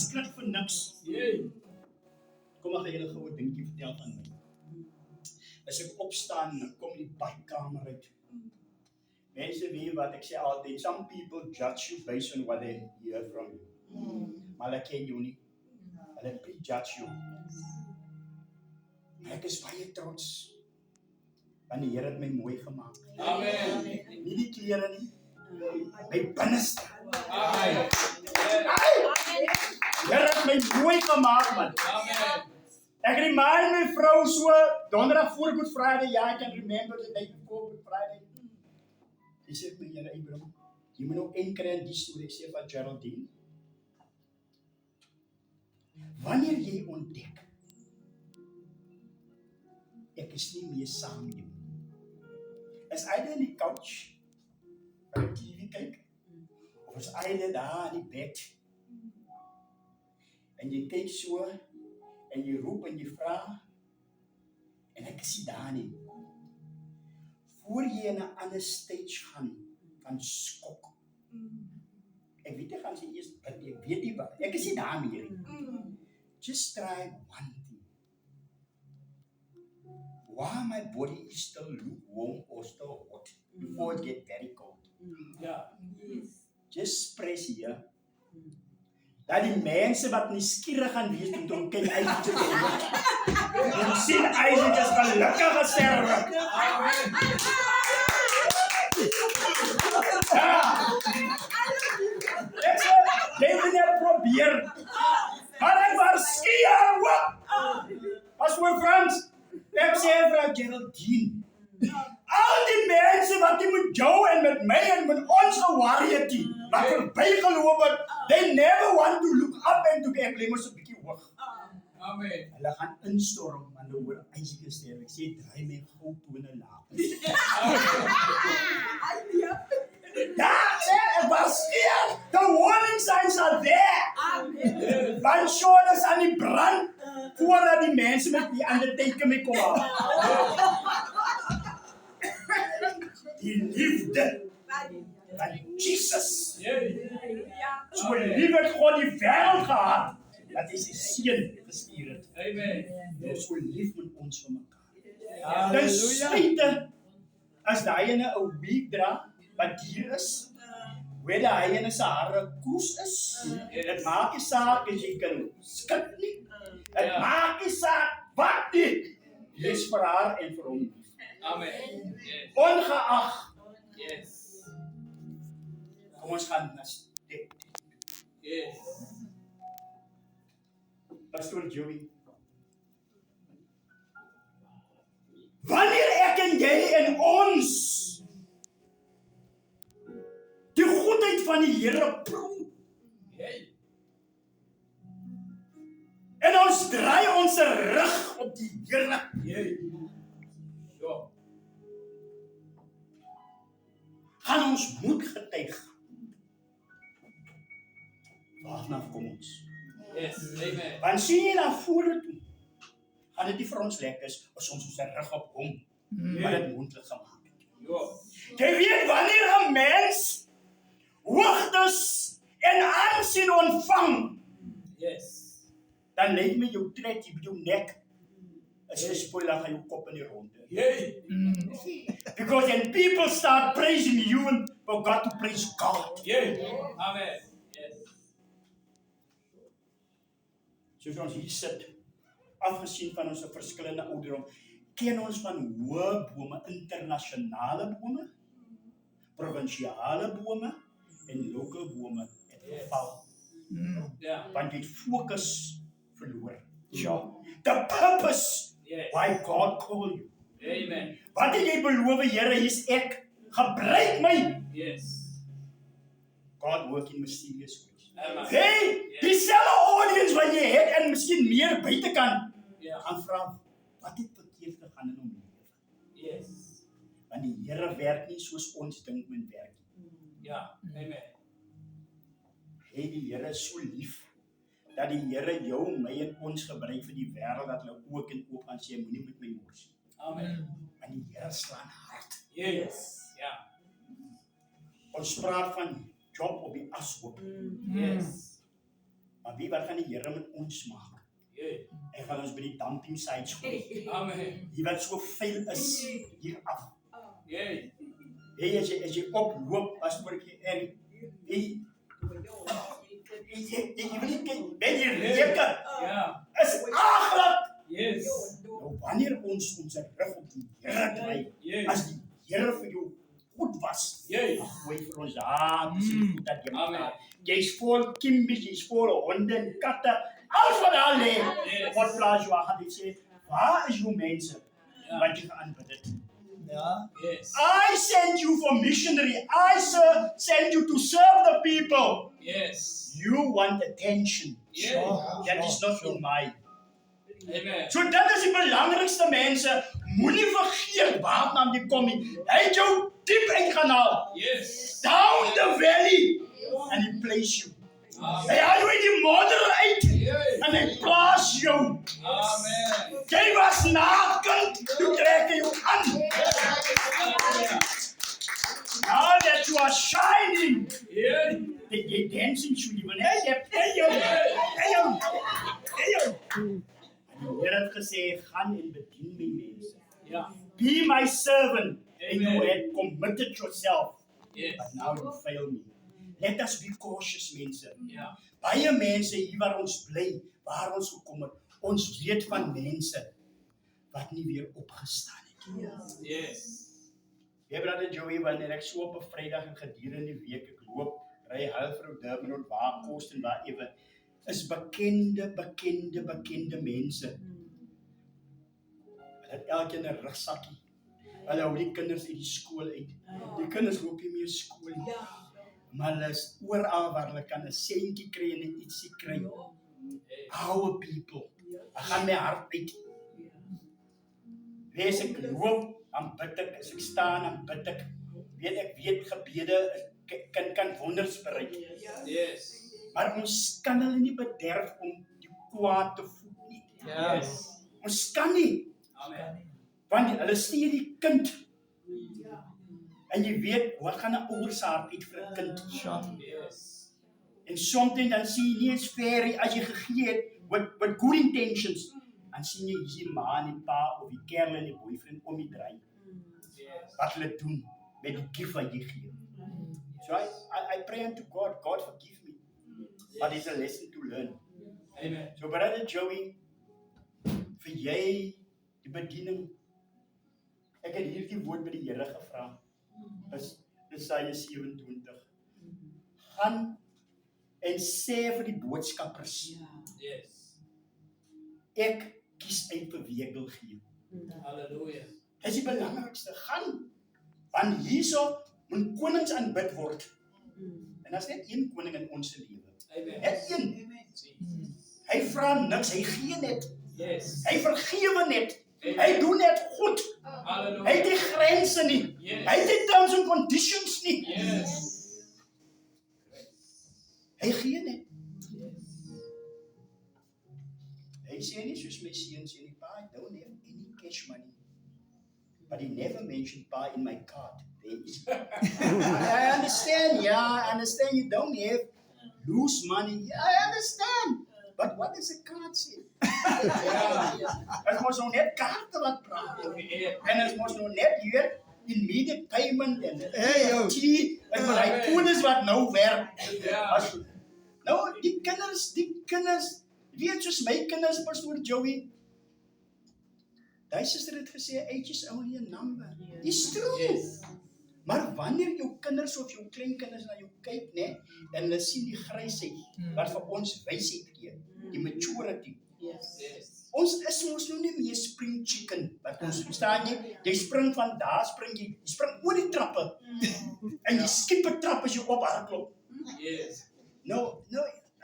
Skrik vir niks. Kom ek julle gou 'n dingetjie vertel van my. As ek opstaan en kom die badkamer uit. Mense weet wat ek sê altyd, some people judge you based on what they hear from you. Maar hulle ken jou nie. Hulle prejudge you. Maar ek is baie trots. Want die Here het my mooi gemaak. Amen. Nie die klere nie. My binneste. Amen. Here het my mooi gemaak, man. Amen. Ek remind my vrou so, donderdag voor Good Friday, I can remember the day before Good Friday. Sy sê my, Here Abraham, jy moet nou een kry in die storie, ek sê van Geraldine. Wanneer jy ontdek, ek is nie meer saam met jou. Is either in die couch, by die TV kyk, of is either daar in die bed, en jy kyk so, en jy roep en jy vra, en ek is nie daar nie. Voor jy in 'n ander stage gaan, van skok. Ek weet jy gaan sê eers, ek weet nie wat, ek is nie daar meer nie. Just try one thing. While my body is still lukewarm or still hot, before it get very cold. Ja. Just press here. Dat die mense wat nuuskierig gaan wees om kyk uit te kom. En sien Isaac is gelukkige serwe. Ek sê, jy moet net probeer. Maar ek was skeer ook. As we Frans, ek sê vir Geraldine, al die mense wat die met jou en met my en met ons geworry het, wat verbygeloop het, they never want to look up and to ek klim so 'n bietjie hoog. Amen. Hulle gaan instorm en hulle hoor Isaac sterf. Ek sê draai my gou tone laag. Ja, sê ek was skeer. The warning signs are there. Van shoulders aan die brand voordat die mense met die undertaker mee kom. Die liefde van Jesus. So lief het God die wêreld gehad, dat hy sy seun gestuur het. Amen. Hy is so lief met ons vir mekaar. Halleluja. Spite, as daai ene 'n wig dra, wat dier is, whether hy ene sy hare koes is, dit maak nie saak as jy kan skip nie, dit maak nie saak wat nie, jy is vir haar en vir hom lief. Amen. Yes. Ongeag, Yes. kom ons gaan na step. Yes. Pastor Joey. Wanneer ek en jy en ons die goedheid van die Here proe, Hey. en ons draai ons rug op die Here, Hey. Ja. gaan ons moed getuig. Waarna kom ons? Yes. Amen. Want sien jy na vore toe, gaan dit nie vir ons lekker is as ons ons rug op hom, maar dit moontlik gemaak het. Ja. Jy weet wanneer 'n mens hoogtes en aansien ontvang, Yes. dan lyk my jou tred hier by jou nek is gespoil aan jou kop in die ronde. Hey. Because when people start praising you and forgot to praise God. Yeah. Amen. Yes. Soos ons hier sit, afgesien van ons verskillende ouderdom, ken ons van hoë bome, internasionale bome, provinsiale bome en local bome het geval. Ja. Want jy het fokus verloor. Ja. The purpose Yes. why God called you. Amen. Wat het jy beloof, Here, hier's ek, gebruik my. Yes. God work in mysterious ways. Amen. Hey, dieselfde audience wat jy het en miskien meer buitekant, Ja. gaan vra, wat het verkeerd gegaan in hom lewe? Yes. Want die Here werk nie soos ons dink men werk nie. Ja. Amen. Hey, die Here is so lief, dat die Here jou, my en ons gebruik vir die wêreld, dat hulle ook en oop gaan sê, moenie met my mors nie. Amen. Want die Here slaan hard. Yes. Ja. Ons praat van Job op die ashoop. Yes. Maar wie wat gaan die Here met ons maak? Yeah. Hy gaan ons by die dumping sites gooi. Amen. Hier wat so veel is hier af. Yeah. Hey, as jy oploop, pastoor ek en jy wil nie kyk, ben jy lekker? Yeah. Is aglik. Yes. Nou wanneer ons rug op die Here draai, Yes. as die Here vir jou goed was, Yes. gooi vir ons dis goed dat jy Amen. maar jy's vol kimbies, jy's vol honde en katte, alles wat daar lê. Yes. God plaas jou aan, hy sê, waar is jou mense wat jy geaanbid het? Ja. Yes. I sent you for missionary. I sent you to serve the people. Yes. You want attention. Yeah. That is not in my. Amen. So dit is die belangrikste mense. Moenie vergeet waarna jy kom nie. Hy het jou diep uitgaan haal. Yes. Down the valley. And he place you. Hy haal jou uit die modder uit. Yeah. En hy plaas jou. Amen. Jy was nakend. Toe trek hy jou aan. Now that you are shining. Yeah. Jy dancing shoe, jy wil net hey jou. Die Here het gesê, gaan en bedien my mense. Yeah. Be my servant. And you Amen. had committed yourself. Yes. But now you fail me. Let us be cautious, mense. Yeah. Baie mense hier waar ons bly, waar ons gekom het, ons weet van mense wat nie weer opgestaan het. Yes. Jy brother Joey, wanneer ek so op 'n Vrydag en gedurende die week ek loop, ry Halfrou Durban en waar kos en waar ewe, is bekende mense. Hulle het elkeen 'n rugsakkie. Hulle hou die kinders uit die skool uit. Die kinders loop nie meer skool nie. Maar hulle is oral waar hulle kan 'n sentjie kry en ietsie kry. Our people. Ek gaan my hart uit. Wees ek loop, dan bid ek, as ek staan, dan bid ek. Ek weet gebede kan wonders bereik. Yes. Maar ons kan hulle nie bederf om die kwaad te voed nie. Yes. Ons kan nie, Amen. want hulle stuur die kind. En jy weet, wat gaan 'n ouer se hart uit vir 'n kind? Yes. En soms dan sien jy nie eens fair as jy gegee het with good intentions. Dan sien jy hier ma en die pa of die kerel en die boyfriend om die draai. Yes. Wat hulle doen met die gift wat jy gee. So I pray unto God, God forgive me. But it's a lesson to learn. Amen. So brother Joey, vir jy die bediening. Ek het hierdie woord by die Here gevra. Is Jesaja 27. Gaan en sê vir die boodskappers, Yes. ek kies uit vir wie ek wil gee. Hallelujah. Dis die belangrikste. Gaan. Want hierso moet konings aanbid word. En daar's net een koning in ons lewe. Amen. Net een. Jesus. Hy vra niks, hy gee net. Yes. Hy vergewe net. Hy doen net goed. Hy het Hallelujah. nie grense nie. Yes. Hy het nie terms and conditions nie. Yes. Hy gee net. Hy sê nie soos my seun sê nie, pa, I don't have any cash money. But he never mentioned pa in my card. There is. I understand, I understand you don't have loose money. Yeah, I understand. But what does a card say? Dit mos nou net kaarte wat praat. En dit mos nou net hier immediate payment en en maar hy kodes wat nou werk. Yeah. As, nou die kinders, weet soos my kinders, Pastor Joey. Die suster het gesê age is only a number. It's true. Yes. Maar wanneer jou kinders of jou kleinkinders na jou kyk, né, en hulle sien die grysheid wat vir ons wysheid gee, die maturity. Yes. Ons is mos nou nie meer spring chicken. Wat ons verstaan jy spring van daar, jy spring oor die trappe. En jy skiep 'n trap as jy op hardloop. Yes. Nou,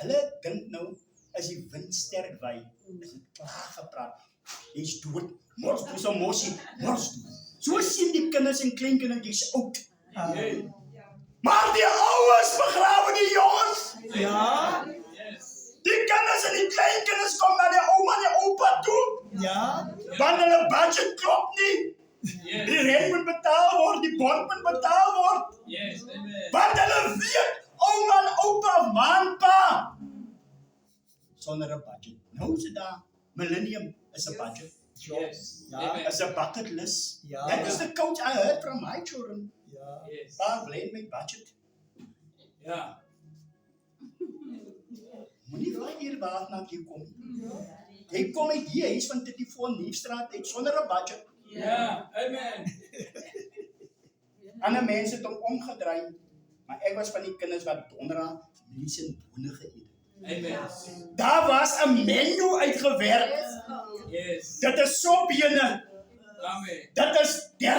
hulle dink nou as die wind sterk waai, is dit klaar gepraat. Jy's dood. Mors dis 'n mossie. Mors. So sien die kinders en kleinkinders jy's oud. Yes. Maar die ouers begrawe die jongens. Ja. Yes. Die kinders en die kleinkinders kom na die ouma en die oupa toe. Ja. Want hulle budget klop nie. Yes. Die rent moet betaal word, die bond moet betaal word. Yes. Amen. Want hulle weet, ouma en oupa, ma en pa sonder 'n budget. Nou is dit daar. Millennium is 'n budget. Yes. Ja. Amen. Is 'n bucket list. Ja. That is the coach I heard from my children. Ja. Yes. Pa, blame my budget. Ja. Moenie vir hier waar na jy kom. Jy kom uit die huis van Titifoon Nuufstraat uit sonder 'n budget. Ja. Amen. Ander mense het hom omgedraai, maar ek was van die kinders wat donderdag mielies en bone geëet het. Amen. Daar was 'n menu uitgewerk. Yes. Dit is sopbene. Amen. Dit is